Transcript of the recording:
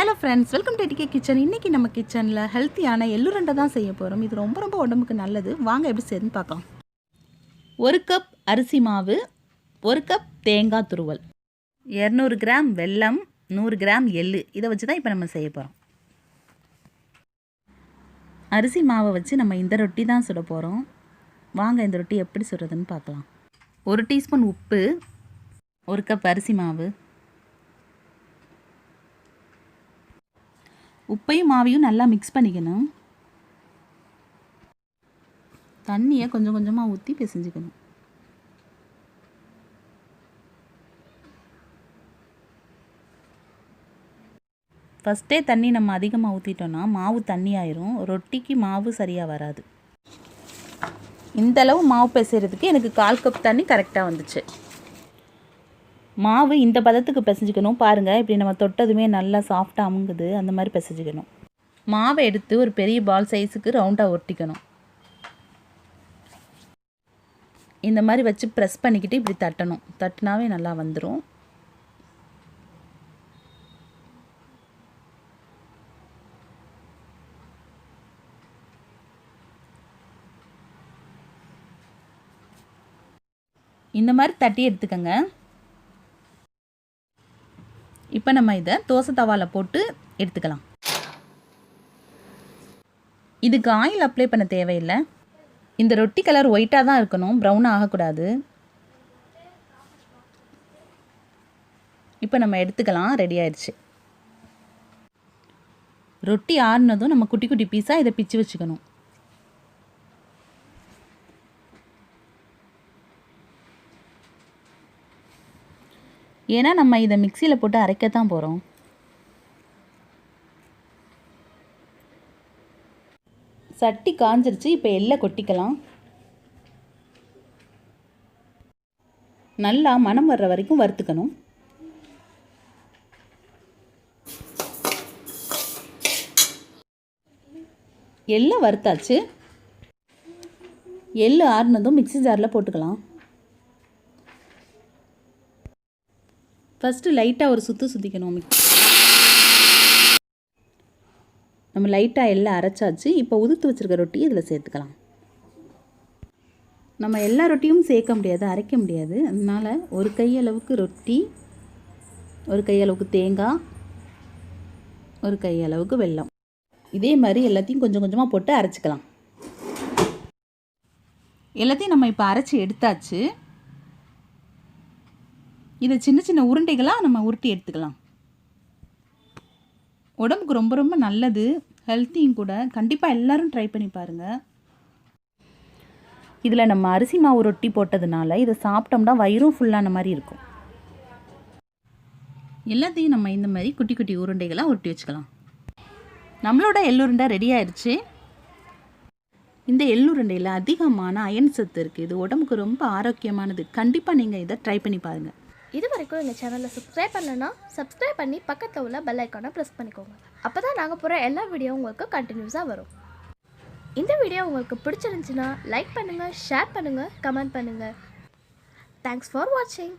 Hello friends, welcome to ATK kitchen. இன்றைக்கி நம்ம கிச்சனில் ஹெல்த்தியான எள்ளு உருண்டை தான் செய்ய போகிறோம். இது ரொம்ப ரொம்ப உடம்புக்கு நல்லது. வாங்க எப்படி செய்யுதுன்னு பார்க்கலாம். 1 கப் அரிசி மாவு, 1 கப் தேங்காய் துருவல், 200 கிராம் வெல்லம், 100 கிராம் எள்ளு. இதை வச்சு தான் இப்போ நம்ம செய்ய போகிறோம். அரிசி மாவை வச்சு நம்ம இந்த ரொட்டி தான் சுட போகிறோம். வாங்க இந்த ரொட்டி எப்படி சுடுறதுன்னு பார்க்கலாம். 1 டீஸ்பூன் உப்பு, 1 கப் அரிசி மாவு. உப்பையும் மாவையும் நல்லா மிக்ஸ் பண்ணிக்கணும். தண்ணியை கொஞ்சம் கொஞ்சமாக ஊற்றி பிசைஞ்சுக்கணும். ஃபஸ்ட்டே தண்ணி நம்ம அதிகமாக ஊற்றிட்டோன்னா மாவு தண்ணி ஆயிரும், ரொட்டிக்கு மாவு சரியாக வராது. இந்தளவு மாவு பிசைகிறதுக்கு எனக்கு 1/4 கப் தண்ணி கரெக்டாக வந்துச்சு. மாவு இந்த பதத்துக்கு பிசைஞ்சிக்கணும். பாருங்கள், இப்படி நம்ம தொட்டதுமே நல்லா சாஃப்டாக அமுங்குது. அந்த மாதிரி பிசைஞ்சிக்கணும். மாவை எடுத்து ஒரு பெரிய பால் சைஸுக்கு ரவுண்டாக ஒட்டிக்கணும். இந்த மாதிரி வச்சு ப்ரெஸ் பண்ணிக்கிட்டு இப்படி தட்டணும். தட்டினாவே நல்லா வந்துடும். இந்த மாதிரி தட்டி எடுத்துக்கோங்க. இப்போ நம்ம இதை தோசை தவாவில் போட்டு எடுத்துக்கலாம். இதுக்கு ஆயில் அப்ளை பண்ண தேவையில்லை. இந்த ரொட்டி கலர் ஒயிட்டாக தான் இருக்கணும், ப்ரௌனாக ஆகக்கூடாது. இப்போ நம்ம எடுத்துக்கலாம். ரெடி ஆயிடுச்சு. ரொட்டி ஆறுனதும் நம்ம குட்டி குட்டி பீஸாக இதை பிச்சு வச்சுக்கணும். ஏன்னா நம்ம இதை மிக்சியில் போட்டு அரைக்கத்தான் போகிறோம். சட்டி காஞ்சிருச்சு. இப்போ எள்ளை கொட்டிக்கலாம். நல்லா மணம் வர்ற வரைக்கும் வறுத்துக்கணும். எள்ளை வறுத்தாச்சு. எள்ளு ஆறுனதும் மிக்சி ஜாரில் போட்டுக்கலாம். ஃபஸ்ட்டு லைட்டாக ஒரு சுற்றிக்கணும். நம்ம லைட்டாக எல்லாம் அரைச்சாச்சு. இப்போ உதுத்து வச்சுருக்க ரொட்டி இதில் சேர்த்துக்கலாம். நம்ம எல்லா ரொட்டியும் சேர்க்க முடியாது, அரைக்க முடியாது. அதனால் ஒரு கையளவுக்கு ரொட்டி, ஒரு கையளவுக்கு தேங்காய், ஒரு கையளவுக்கு வெல்லம், இதே மாதிரி எல்லாத்தையும் கொஞ்சம் கொஞ்சமாக போட்டு அரைச்சிக்கலாம். எல்லாத்தையும் நம்ம இப்போ அரைச்சி எடுத்தாச்சு. இதை சின்ன சின்ன உருண்டைகளாக நம்ம உருட்டி எடுத்துக்கலாம். உடம்புக்கு ரொம்ப ரொம்ப நல்லது, ஹெல்த்தியும் கூட. கண்டிப்பாக எல்லோரும் ட்ரை பண்ணி பாருங்கள். இதில் நம்ம அரிசி மாவு ரொட்டி போட்டதுனால இதை சாப்பிட்டோம்னா வயிறும் ஃபுல்லான மாதிரி இருக்கும். எல்லாத்தையும் நம்ம இந்த மாதிரி குட்டி குட்டி உருண்டைகளாக உருட்டி வச்சுக்கலாம். நம்மளோட எள்ளுருண்டை ரெடி ஆயிடுச்சு. இந்த எள்ளுருண்டையில் அதிகமான அயன் சத்து இருக்குது. இது உடம்புக்கு ரொம்ப ஆரோக்கியமானது. கண்டிப்பாக நீங்கள் இதை ட்ரை பண்ணி பாருங்கள். இது வரைக்கும் எங்கள் சேனலில் சப்ஸ்கிரைப் பண்ணலன்னா சப்ஸ்கிரைப் பண்ணி பக்கத்தில் உள்ள பெல் ஐக்கானை ப்ரெஸ் பண்ணிக்கோங்க. அப்போ தான் நாங்கள் போகிற எல்லா வீடியோ உங்களுக்கு கண்டினியூஸாக வரும். இந்த வீடியோ உங்களுக்கு பிடிச்சிருந்துச்சுன்னா லைக் பண்ணுங்கள், ஷேர் பண்ணுங்கள், கமெண்ட் பண்ணுங்கள். தேங்க்ஸ் ஃபார் வாட்சிங்.